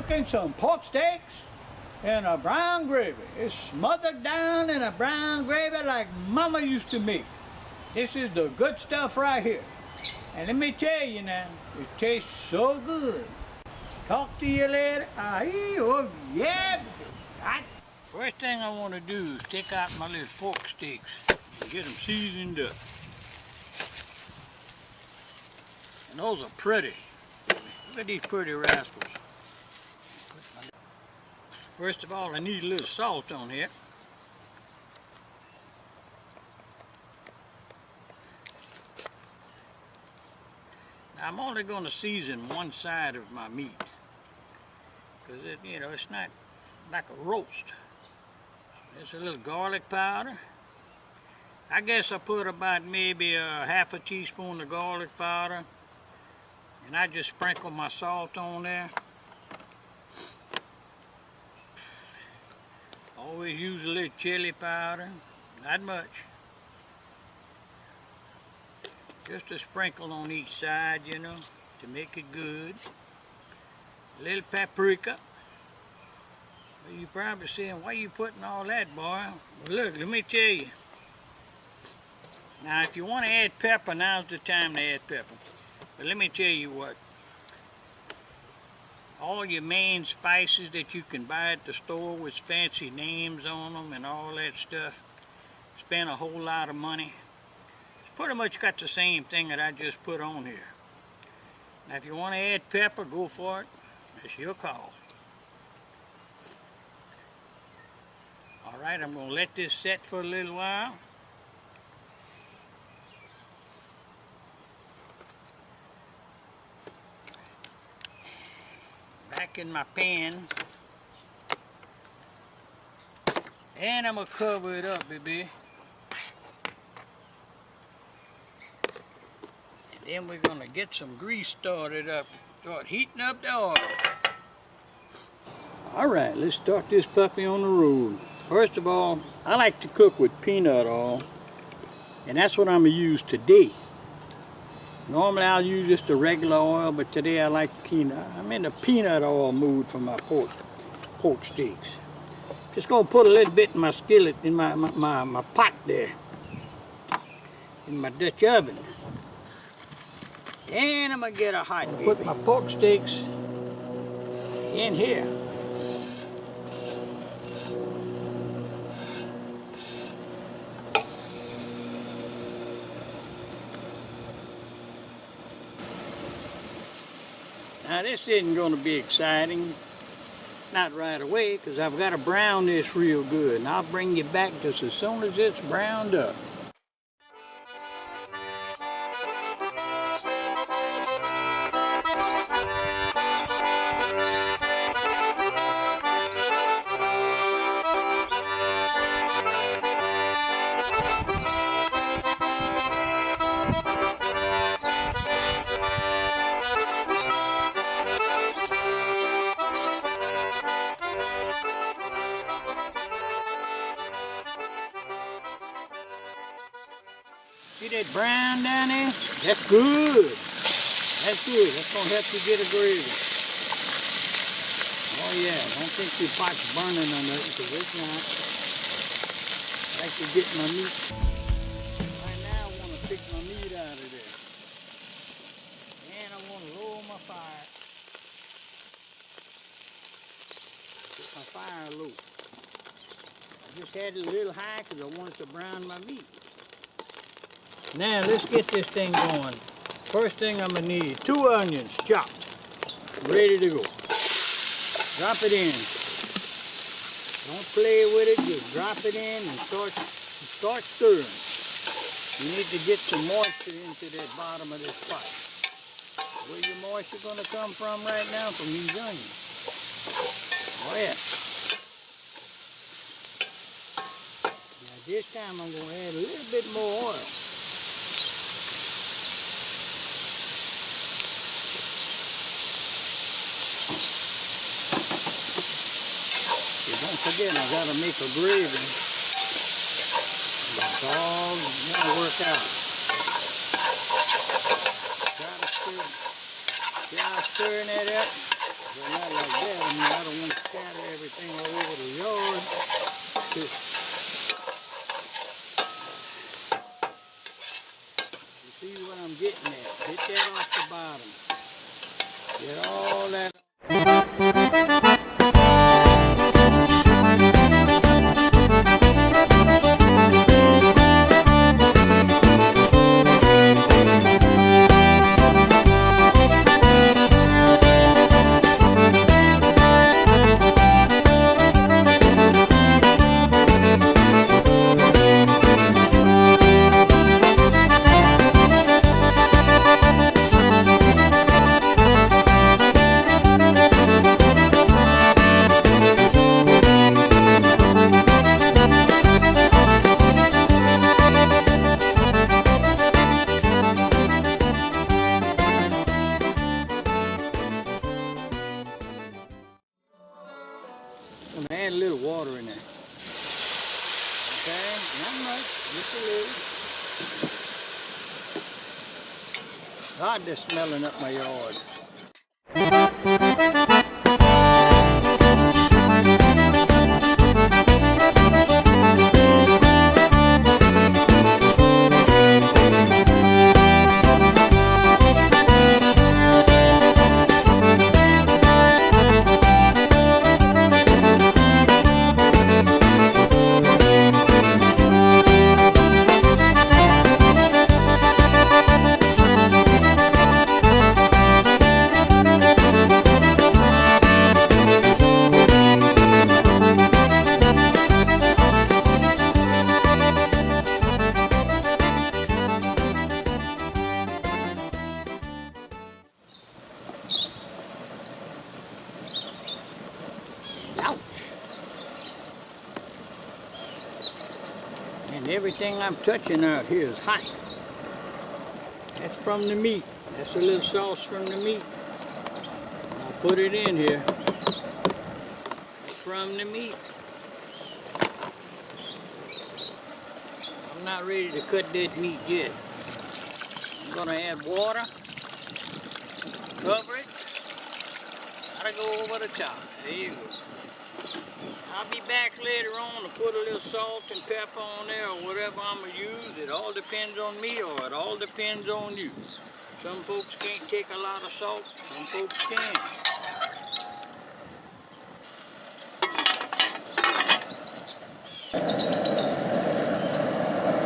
cooking some pork steaks in a brown gravy. It's smothered down in a brown gravy like Mama used to make. This is the good stuff right here. And let me tell you now, it tastes so good. Talk to you later. Oh yeah. First thing I want to do is take out my little pork steaks and get them seasoned up. And those are pretty. Look at these pretty rascals. First of all, I need a little salt on here. Now, I'm only going to season one side of my meat because it's not like a roast. There's a little garlic powder. I guess I put about maybe a half a teaspoon of garlic powder, and I just sprinkle my salt on there. Always use a little chili powder, not much. Just a sprinkle on each side, to make it good. A little paprika. Well, you're probably saying, why are you putting all that, boy? Well, look, let me tell you. Now, if you want to add pepper, now's the time to add pepper. But let me tell you what. All your main spices that you can buy at the store with fancy names on them and all that stuff, spend a whole lot of money. It's pretty much got the same thing that I just put on here. Now if you want to add pepper, go for it. It's your call. Alright, I'm going to let this set for a little while. Back in my pan, and I'm gonna cover it up, baby. And then we're gonna get some grease started up, start heating up the oil. All right, let's start this puppy on the road. First of all, I like to cook with peanut oil, and that's what I'm gonna use today. Normally I'll use just the regular oil, but today I like peanut. I'm in the peanut oil mood for my pork steaks. Just gonna put a little bit in my skillet, in my pot there, in my Dutch oven. And I'm gonna get a hot baby. Put my pork steaks in here. Now this isn't going to be exciting, not right away, because I've got to brown this real good, and I'll bring you back just as soon as it's browned up. See that brown down there? That's good. That's good. That's going to help you get a gravy. Oh yeah, don't think your pot's burning or nothing, because it's not. I like to get my meat. Right now I want to pick my meat out of there. And I want to lower my fire. Put my fire low. I just had it a little high because I wanted to brown my meat. Now let's get this thing going. First thing I'm going to need, 2 onions chopped, ready to go. Drop it in. Don't play with it, just drop it in and start stirring. You need to get some moisture into that bottom of this pot. Where your moisture going to come from right now? From these onions. Oh yeah. Now this time I'm going to add a little bit more oil. Don't forget, I gotta make a gravy. It's all gonna work out. Try stirring that up. But not like that. I mean, I don't want to scatter everything all over the yard. You see what I'm getting at? Get that off the bottom. Get all that. I'm gonna add a little water in there. Okay, not much, just a little. God, they're smelling up my yard. Ouch! And everything I'm touching out here is hot. That's from the meat. That's a little sauce from the meat. I'll put it in here. It's from the meat. I'm not ready to cut that meat yet. I'm gonna add water. Cover it. Gotta go over the top. There you go. I'll be back later on to put a little salt and pepper on there or whatever I'm going to use. It all depends on me or it all depends on you. Some folks can't take a lot of salt, some folks can.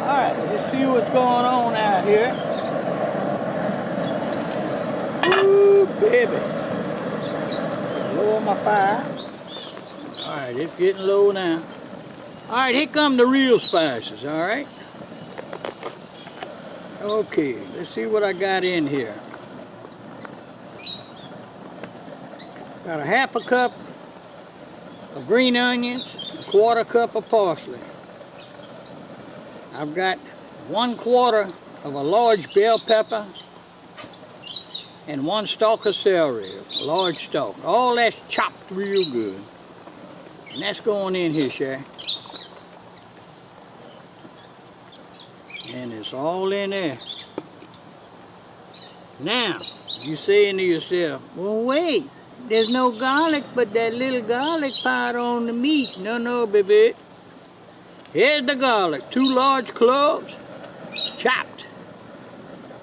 Alright, let's see what's going on out here. Ooh, baby. Lower my fire. Alright, it's getting low now. Alright, here come the real spices, alright? Okay, let's see what I got in here. Got a half a cup of green onions, a quarter cup of parsley. I've got 1/4 of a large bell pepper and 1 stalk of celery, a large stalk. All that's chopped real good. And that's going in here, Shay. And it's all in there. Now, you saying to yourself, well, wait, there's no garlic but that little garlic powder on the meat. No, baby. Here's the garlic. 2 large cloves, chopped.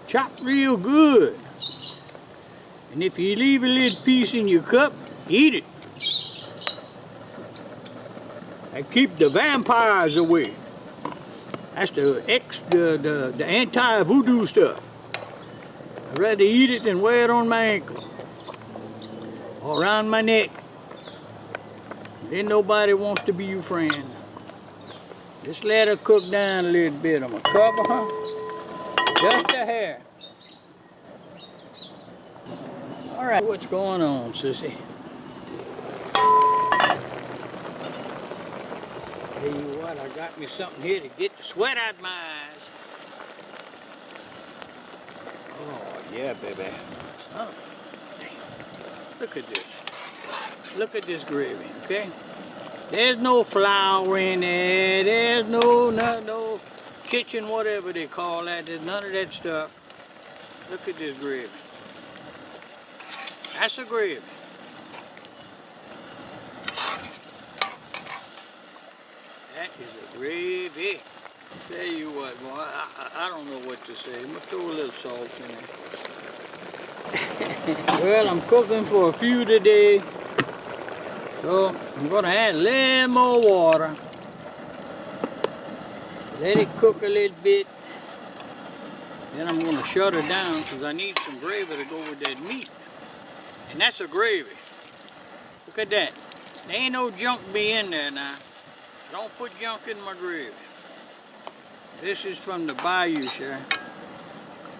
Chopped real good. And if you leave a little piece in your cup, eat it. And keep the vampires away. That's the anti-voodoo stuff. I'd rather eat it than wear it on my ankle or around my neck. Then nobody wants to be your friend. Just let her cook down a little bit. I'm gonna cover her just a hair. All right, what's going on, sissy? Tell you what, I got me something here to get the sweat out of my eyes. Oh, yeah, baby. Oh, damn. Look at this. Look at this gravy, okay? There's no flour in there. There's no kitchen, whatever they call that. There's none of that stuff. Look at this gravy. That's a gravy. That is a gravy. Tell you what, boy, I don't know what to say. I'm gonna throw a little salt in there. Well, I'm cooking for a few today. So I'm gonna add a little more water. Let it cook a little bit. Then I'm gonna shut it down because I need some gravy to go with that meat. And that's a gravy. Look at that. There ain't no junk be in there now. Don't put junk in my gravy. This is from the bayou, sir.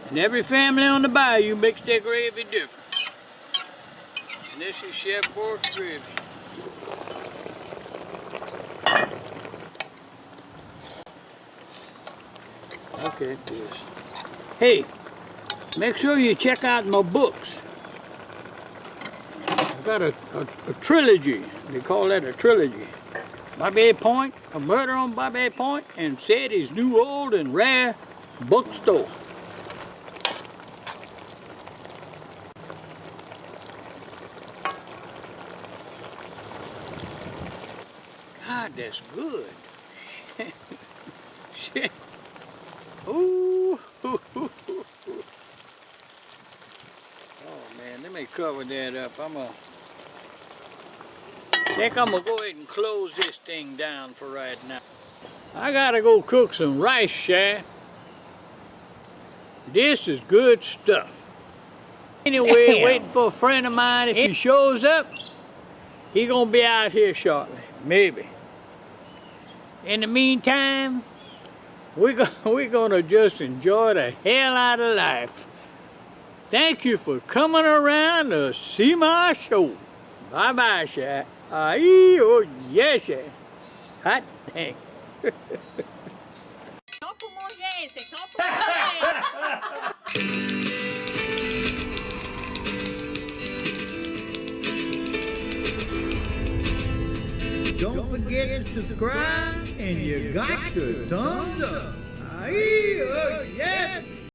And every family on the bayou makes their gravy different. And this is Chef Bourque's gravy. Okay, yes. Hey, make sure you check out my books. I've got a trilogy. They call that a trilogy. Bobby Point, A Murder on Bobby Point, and Sadie's New Old and Rare Bookstore. God, that's good. Shit. Ooh. Oh man, let me cover that up. I think I'm gonna go ahead and close this thing down for right now. I gotta go cook some rice, Shay. This is good stuff. Anyway, waiting for a friend of mine. If he shows up, he gonna be out here shortly, maybe. In the meantime, we're gonna just enjoy the hell out of life. Thank you for coming around to see my show. Bye-bye, Shay. Oh, yes, Shay. Hot dang. Don't forget to subscribe, and you got your thumbs up. Oh, yes.